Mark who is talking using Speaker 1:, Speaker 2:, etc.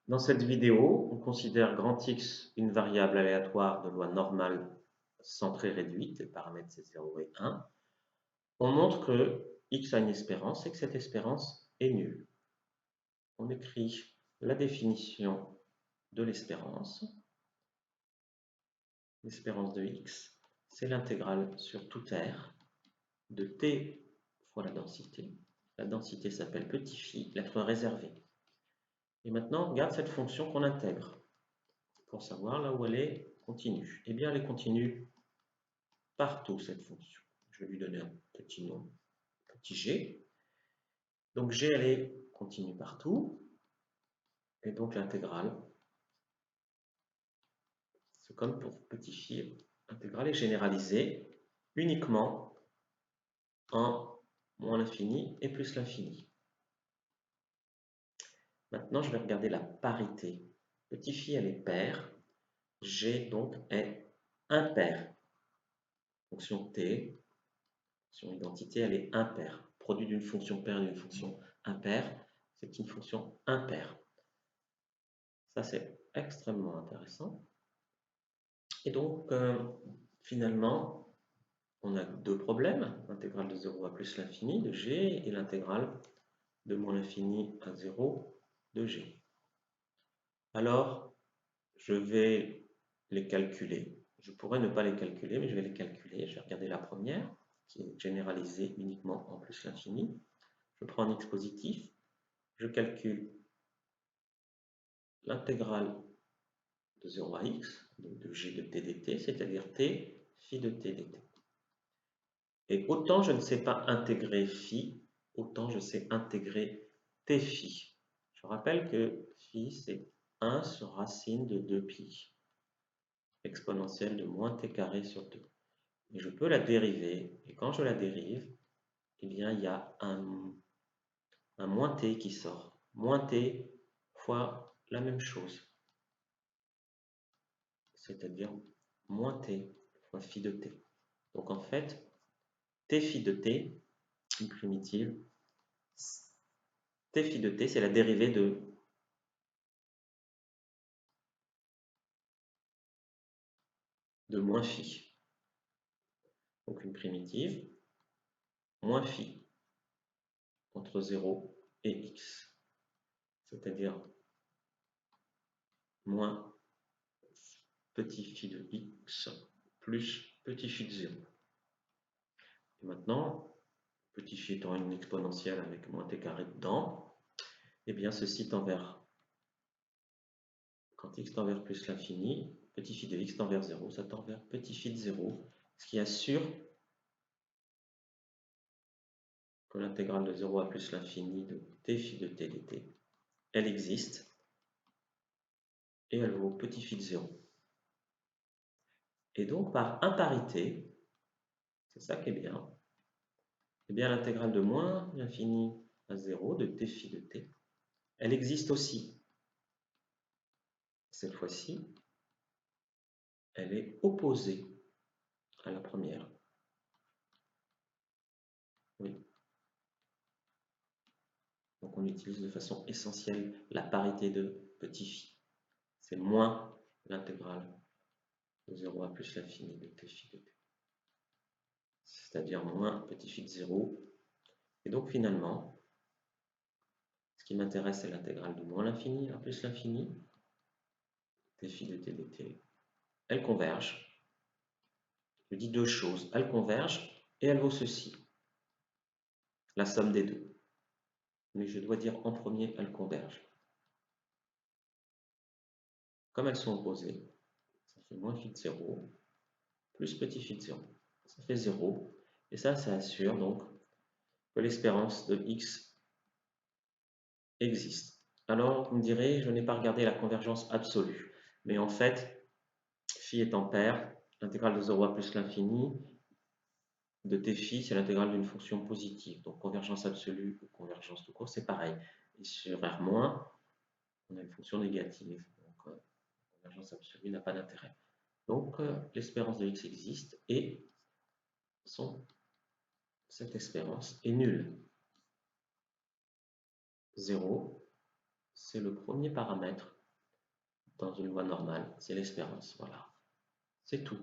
Speaker 1: Dans cette vidéo, on considère grand X une variable aléatoire de loi normale centrée réduite, les paramètres c'est 0 et 1. On montre que X a une espérance et que cette espérance est nulle. On écrit la définition de l'espérance. L'espérance de X, c'est l'intégrale sur tout R de T fois la densité. La densité s'appelle petit phi, lettre réservée. Et maintenant, on regarde cette fonction qu'on intègre pour savoir là où elle est continue. Eh bien, elle est continue partout, cette fonction. Je vais lui donner un petit nom, petit g. Donc g, elle est continue partout. Et donc l'intégrale, c'est comme pour petit phi, l'intégrale est généralisée uniquement en moins l'infini et plus l'infini. Maintenant, je vais regarder la parité. Petit phi, elle est paire. G, donc, est impair. Fonction t, fonction identité, elle est impaire. Produit d'une fonction paire et d'une fonction impaire, c'est une fonction impaire. Ça, c'est extrêmement intéressant. Et donc, finalement, on a deux problèmes. L'intégrale de 0 à plus l'infini de g et l'intégrale de moins l'infini à 0 de g. Alors, je vais les calculer. Je pourrais ne pas les calculer, mais je vais les calculer. Je vais regarder la première, qui est généralisée uniquement en plus l'infini. Je prends un x positif, je calcule l'intégrale de 0 à x, donc de g de t dt, c'est-à-dire t phi de t dt. Et autant je ne sais pas intégrer phi, autant je sais intégrer t phi. Je rappelle que phi, c'est 1 sur racine de 2pi, exponentielle de moins t carré sur 2. Et je peux la dériver, et quand je la dérive, eh bien, il y a un moins t qui sort. Moins t fois la même chose, c'est-à-dire moins t fois phi de t. Donc en fait, t phi de t, une primitive, t phi de t, c'est la dérivée de moins phi. Donc une primitive, moins phi entre 0 et x, c'est-à-dire moins petit phi de x plus petit phi de 0. Et maintenant, petit phi étant une exponentielle avec moins t carré dedans, eh bien ceci tend vers, quand x tend vers plus l'infini, petit phi de x tend vers 0, ça tend vers petit phi de 0, ce qui assure que l'intégrale de 0 à plus l'infini de t phi de t dt, elle existe et elle vaut petit phi de 0. Et donc par imparité, c'est ça qui est bien, eh bien l'intégrale de moins l'infini à 0 de t phi de t, elle existe aussi. Cette fois-ci, elle est opposée à la première. Oui. Donc on utilise de façon essentielle la parité de petit phi. C'est moins l'intégrale de 0 à plus l'infini de t phi de t. C'est-à-dire moins petit phi de 0. Et donc finalement, ce qui m'intéresse, c'est l'intégrale de moins l'infini à plus l'infini, t phi de t dt. Elles convergent. Je dis deux choses. Elles convergent et elles vaut ceci. La somme des deux. Mais je dois dire en premier, elles convergent. Comme elles sont opposées, ça fait moins phi de 0 plus petit phi de 0. Ça fait 0. Et ça assure donc que l'espérance de x existe. Alors, vous me direz, je n'ai pas regardé la convergence absolue. Mais en fait, phi étant paire, l'intégrale de 0 à plus l'infini de t phi, c'est l'intégrale d'une fonction positive. Donc, convergence absolue ou convergence tout court, c'est pareil. Et sur R-, on a une fonction négative. Donc, convergence absolue n'a pas d'intérêt. Donc, l'espérance de x existe et cette espérance est nulle. 0, c'est le premier paramètre dans une loi normale, c'est l'espérance. Voilà, c'est tout.